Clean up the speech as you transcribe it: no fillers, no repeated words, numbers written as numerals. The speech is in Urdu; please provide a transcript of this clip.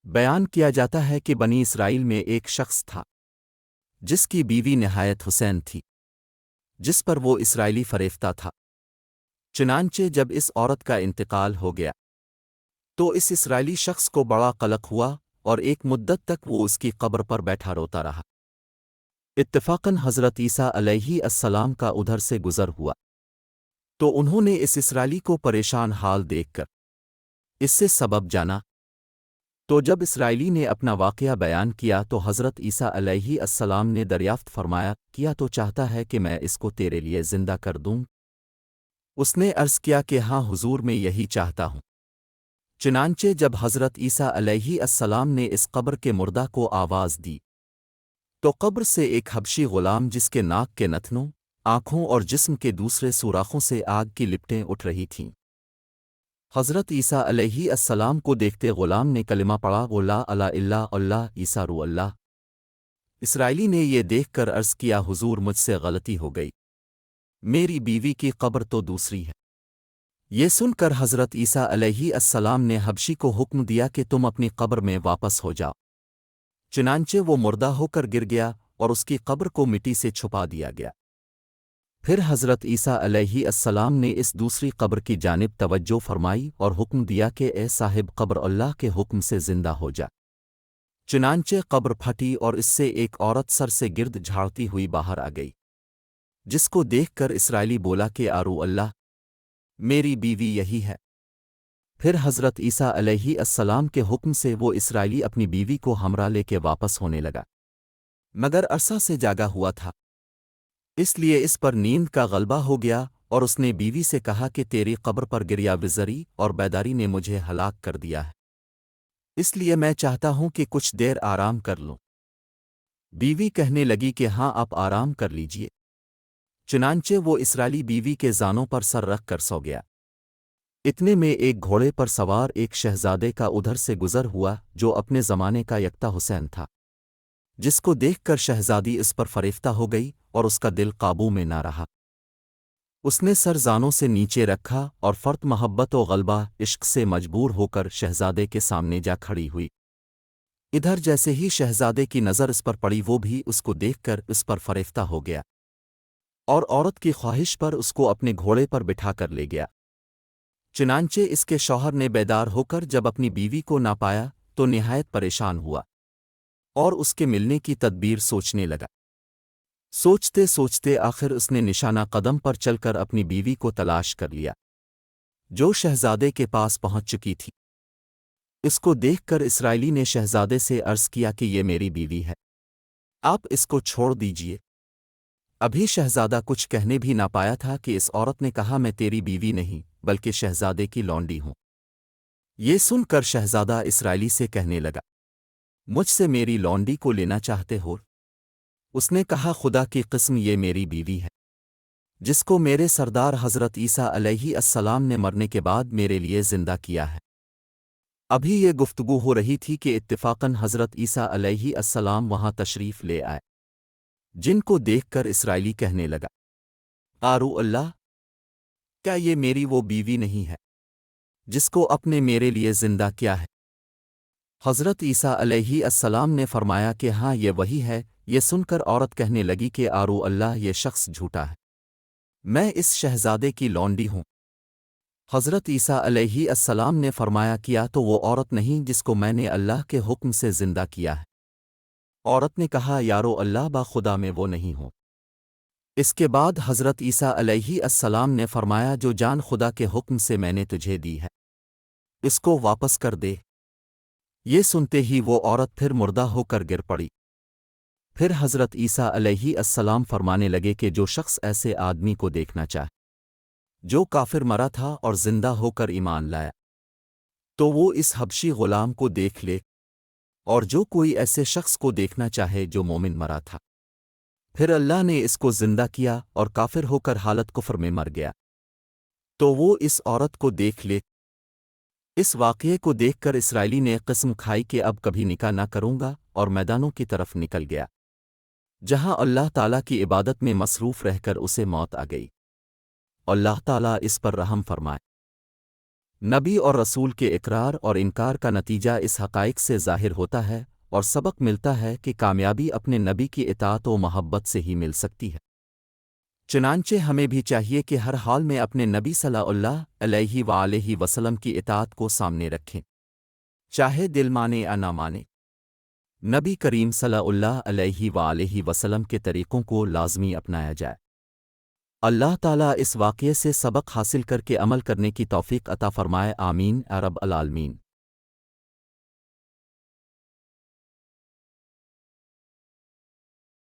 بیان کیا جاتا ہے کہ بنی اسرائیل میں ایک شخص تھا جس کی بیوی نہایت حسین تھی، جس پر وہ اسرائیلی فریفتہ تھا۔ چنانچہ جب اس عورت کا انتقال ہو گیا تو اس اسرائیلی شخص کو بڑا قلق ہوا اور ایک مدت تک وہ اس کی قبر پر بیٹھا روتا رہا۔ اتفاقاً حضرت عیسیٰ علیہ السلام کا ادھر سے گزر ہوا تو انہوں نے اس اسرائیلی کو پریشان حال دیکھ کر اس سے سبب جانا۔ تو جب اسرائیلی نے اپنا واقعہ بیان کیا تو حضرت عیسیٰ علیہ السلام نے دریافت فرمایا، کیا تو چاہتا ہے کہ میں اس کو تیرے لیے زندہ کر دوں؟ اس نے عرض کیا کہ ہاں حضور، میں یہی چاہتا ہوں۔ چنانچہ جب حضرت عیسیٰ علیہ السلام نے اس قبر کے مردہ کو آواز دی تو قبر سے ایک حبشی غلام جس کے ناک کے نتنوں، آنکھوں اور جسم کے دوسرے سوراخوں سے آگ کی لپٹیں اٹھ رہی تھیں، حضرت عیسیٰ علیہ السلام کو دیکھتے غلام نے کلمہ پڑھا، لا الہ الا اللہ عیسیٰ رو اللہ۔ اسرائیلی نے یہ دیکھ کر عرض کیا، حضور مجھ سے غلطی ہو گئی، میری بیوی کی قبر تو دوسری ہے۔ یہ سن کر حضرت عیسیٰ علیہ السلام نے حبشی کو حکم دیا کہ تم اپنی قبر میں واپس ہو جاؤ۔ چنانچہ وہ مردہ ہو کر گر گیا اور اس کی قبر کو مٹی سے چھپا دیا گیا۔ پھر حضرت عیسیٰ علیہ السلام نے اس دوسری قبر کی جانب توجہ فرمائی اور حکم دیا کہ اے صاحب قبر، اللہ کے حکم سے زندہ ہو جا۔ چنانچہ قبر پھٹی اور اس سے ایک عورت سر سے گرد جھاڑتی ہوئی باہر آ گئی، جس کو دیکھ کر اسرائیلی بولا کہ آرو اللہ، میری بیوی یہی ہے۔ پھر حضرت عیسیٰ علیہ السلام کے حکم سے وہ اسرائیلی اپنی بیوی کو ہمراہ لے کے واپس ہونے لگا، مگر عرصہ سے جاگا ہوا تھا، اس لیے اس پر نیند کا غلبہ ہو گیا اور اس نے بیوی سے کہا کہ تیری قبر پر گریا وزری اور بیداری نے مجھے ہلاک کر دیا ہے، اس لیے میں چاہتا ہوں کہ کچھ دیر آرام کر لوں۔ بیوی کہنے لگی کہ ہاں آپ آرام کر لیجئے۔ چنانچہ وہ اسرائیلی بیوی کے زانوں پر سر رکھ کر سو گیا۔ اتنے میں ایک گھوڑے پر سوار ایک شہزادے کا ادھر سے گزر ہوا جو اپنے زمانے کا یکتا حسین تھا، جس کو دیکھ کر شہزادی اس پر فریفتہ ہو گئی اور اس کا دل قابو میں نہ رہا۔ اس نے سر زانوں سے نیچے رکھا اور فرط محبت و غلبہ عشق سے مجبور ہو کر شہزادے کے سامنے جا کھڑی ہوئی۔ ادھر جیسے ہی شہزادے کی نظر اس پر پڑی وہ بھی اس کو دیکھ کر اس پر فریفتہ ہو گیا اور عورت کی خواہش پر اس کو اپنے گھوڑے پر بٹھا کر لے گیا۔ چنانچہ اس کے شوہر نے بیدار ہو کر جب اپنی بیوی کو نہ پایا تو نہایت پریشان ہوا اور اس کے ملنے کی تدبیر سوچنے لگا۔ سوچتے سوچتے آخر اس نے نشانہ قدم پر چل کر اپنی بیوی کو تلاش کر لیا، جو شہزادے کے پاس پہنچ چکی تھی۔ اس کو دیکھ کر اسرائیلی نے شہزادے سے عرض کیا کہ یہ میری بیوی ہے، آپ اس کو چھوڑ دیجئے۔ ابھی شہزادہ کچھ کہنے بھی نہ پایا تھا کہ اس عورت نے کہا، میں تیری بیوی نہیں بلکہ شہزادے کی لونڈی ہوں۔ یہ سن کر شہزادہ اسرائیلی سے کہنے لگا، مجھ سے میری لونڈی کو لینا چاہتے ہو؟ اس نے کہا، خدا کی قسم یہ میری بیوی ہے، جس کو میرے سردار حضرت عیسیٰ علیہ السلام نے مرنے کے بعد میرے لیے زندہ کیا ہے۔ ابھی یہ گفتگو ہو رہی تھی کہ اتفاقاً حضرت عیسیٰ علیہ السلام وہاں تشریف لے آئے، جن کو دیکھ کر اسرائیلی کہنے لگا، آرو اللہ، کیا یہ میری وہ بیوی نہیں ہے جس کو اپنے میرے لیے زندہ کیا ہے؟ حضرت عیسیٰ علیہ السلام نے فرمایا کہ ہاں یہ وہی ہے۔ یہ سن کر عورت کہنے لگی کہ آرو اللہ، یہ شخص جھوٹا ہے، میں اس شہزادے کی لونڈی ہوں۔ حضرت عیسیٰ علیہ السلام نے فرمایا، کیا تو وہ عورت نہیں جس کو میں نے اللہ کے حکم سے زندہ کیا ہے؟ عورت نے کہا، یارو اللہ، با خدا میں وہ نہیں ہوں۔ اس کے بعد حضرت عیسیٰ علیہ السلام نے فرمایا، جو جان خدا کے حکم سے میں نے تجھے دی ہے اس کو واپس کر دے۔ یہ سنتے ہی وہ عورت پھر مردہ ہو کر گر پڑی۔ پھر حضرت عیسیٰ علیہ السلام فرمانے لگے کہ جو شخص ایسے آدمی کو دیکھنا چاہے جو کافر مرا تھا اور زندہ ہو کر ایمان لایا تو وہ اس حبشی غلام کو دیکھ لے، اور جو کوئی ایسے شخص کو دیکھنا چاہے جو مومن مرا تھا پھر اللہ نے اس کو زندہ کیا اور کافر ہو کر حالت کفر میں مر گیا تو وہ اس عورت کو دیکھ لے۔ اس واقعے کو دیکھ کر اسرائیلی نے قسم کھائی کہ اب کبھی نکاح نہ کروں گا اور میدانوں کی طرف نکل گیا، جہاں اللہ تعالیٰ کی عبادت میں مصروف رہ کر اسے موت آ گئی۔ اللہ تعالیٰ اس پر رحم فرمائے۔ نبی اور رسول کے اقرار اور انکار کا نتیجہ اس حقائق سے ظاہر ہوتا ہے اور سبق ملتا ہے کہ کامیابی اپنے نبی کی اطاعت و محبت سے ہی مل سکتی ہے۔ چنانچہ ہمیں بھی چاہیے کہ ہر حال میں اپنے نبی صلی اللہ علیہ وآلہ وسلم کی اطاعت کو سامنے رکھیں، چاہے دل مانے یا نہ مانے۔ نبی کریم صلی اللہ علیہ وآلہ وسلم کے طریقوں کو لازمی اپنایا جائے۔ اللہ تعالیٰ اس واقعے سے سبق حاصل کر کے عمل کرنے کی توفیق عطا فرمائے، آمین یا رب العالمین۔